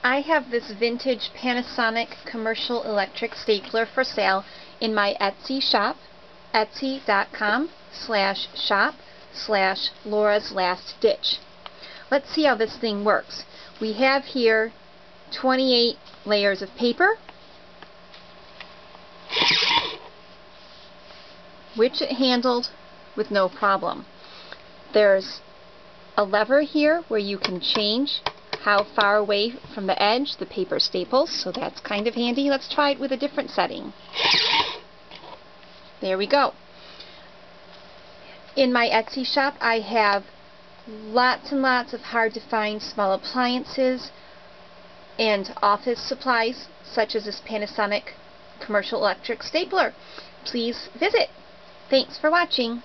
I have this vintage Panasonic Commercial Electric Stapler for sale in my Etsy shop, etsy.com/shop/Laura's Last Ditch. Let's see how this thing works. We have here 28 layers of paper, which it handled with no problem. There's a lever here where you can change how far away from the edge the paper staples, so that's kind of handy. Let's try it with a different setting. There we go. In my Etsy shop I have lots and lots of hard to find small appliances and office supplies such as this Panasonic Commercial Electric Stapler. Please visit. Thanks for watching.